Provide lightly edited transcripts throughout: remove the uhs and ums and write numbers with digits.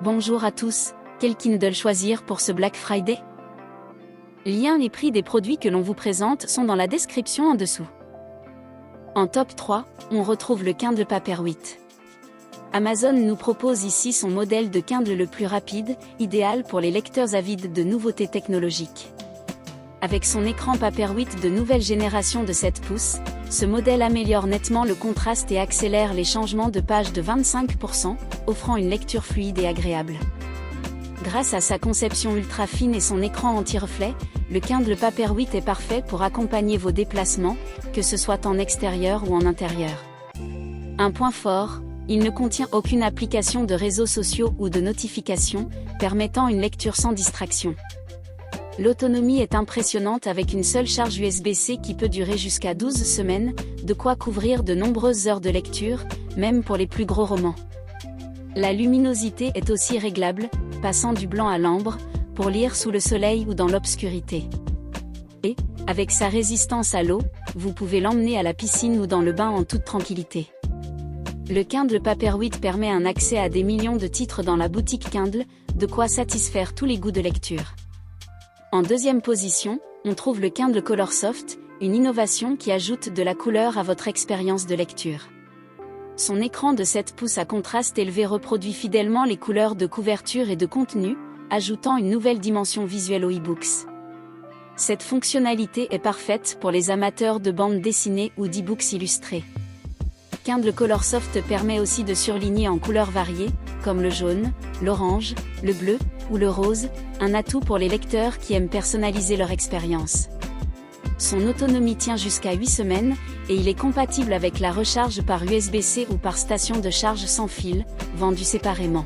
Bonjour à tous, quel Kindle choisir pour ce Black Friday? Lien et prix des produits que l'on vous présente sont dans la description en dessous. En top 3, on retrouve le Kindle Paperwhite. Amazon nous propose ici son modèle de Kindle le plus rapide, idéal pour les lecteurs avides de nouveautés technologiques. Avec son écran Paperwhite de nouvelle génération de 7 pouces, ce modèle améliore nettement le contraste et accélère les changements de page de 25%, offrant une lecture fluide et agréable. Grâce à sa conception ultra fine et son écran anti-reflet, le Kindle Paperwhite est parfait pour accompagner vos déplacements, que ce soit en extérieur ou en intérieur. Un point fort, il ne contient aucune application de réseaux sociaux ou de notifications, permettant une lecture sans distraction. L'autonomie est impressionnante avec une seule charge USB-C qui peut durer jusqu'à 12 semaines, de quoi couvrir de nombreuses heures de lecture, même pour les plus gros romans. La luminosité est aussi réglable, passant du blanc à l'ambre, pour lire sous le soleil ou dans l'obscurité. Et, avec sa résistance à l'eau, vous pouvez l'emmener à la piscine ou dans le bain en toute tranquillité. Le Kindle Paperwhite permet un accès à des millions de titres dans la boutique Kindle, de quoi satisfaire tous les goûts de lecture. En deuxième position, on trouve le Kindle Colorsoft, une innovation qui ajoute de la couleur à votre expérience de lecture. Son écran de 7 pouces à contraste élevé reproduit fidèlement les couleurs de couverture et de contenu, ajoutant une nouvelle dimension visuelle aux e-books. Cette fonctionnalité est parfaite pour les amateurs de bandes dessinées ou d'e-books illustrés. Kindle Colorsoft permet aussi de surligner en couleurs variées, comme le jaune, l'orange, le bleu, ou le rose, un atout pour les lecteurs qui aiment personnaliser leur expérience. Son autonomie tient jusqu'à 8 semaines, et il est compatible avec la recharge par USB-C ou par station de charge sans fil, vendue séparément.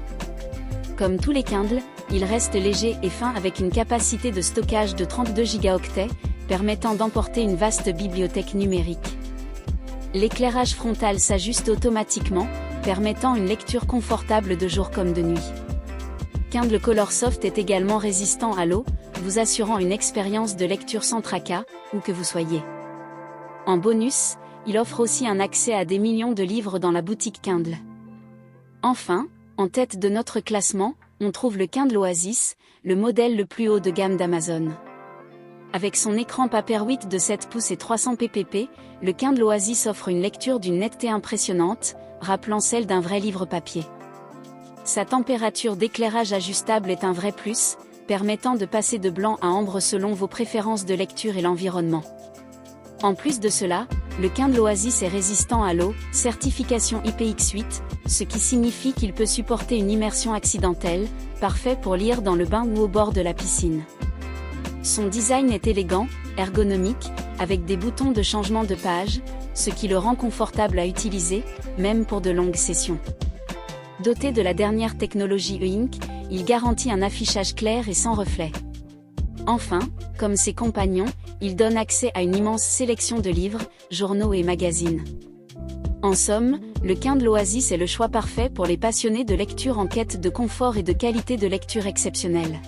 Comme tous les Kindle, il reste léger et fin avec une capacité de stockage de 32 Go, permettant d'emporter une vaste bibliothèque numérique. L'éclairage frontal s'ajuste automatiquement, permettant une lecture confortable de jour comme de nuit. Kindle Colorsoft est également résistant à l'eau, vous assurant une expérience de lecture sans tracas, où que vous soyez. En bonus, il offre aussi un accès à des millions de livres dans la boutique Kindle. Enfin, en tête de notre classement, on trouve le Kindle Oasis, le modèle le plus haut de gamme d'Amazon. Avec son écran Paperwhite de 7 pouces et 300 pp, le Kindle Oasis offre une lecture d'une netteté impressionnante, rappelant celle d'un vrai livre papier. Sa température d'éclairage ajustable est un vrai plus, permettant de passer de blanc à ambre selon vos préférences de lecture et l'environnement. En plus de cela, le Kindle Oasis est résistant à l'eau, certification IPX8, ce qui signifie qu'il peut supporter une immersion accidentelle, parfait pour lire dans le bain ou au bord de la piscine. Son design est élégant, ergonomique, avec des boutons de changement de page, ce qui le rend confortable à utiliser, même pour de longues sessions. Doté de la dernière technologie e-ink, il garantit un affichage clair et sans reflet. Enfin, comme ses compagnons, il donne accès à une immense sélection de livres, journaux et magazines. En somme, le Kindle Oasis est le choix parfait pour les passionnés de lecture en quête de confort et de qualité de lecture exceptionnelle.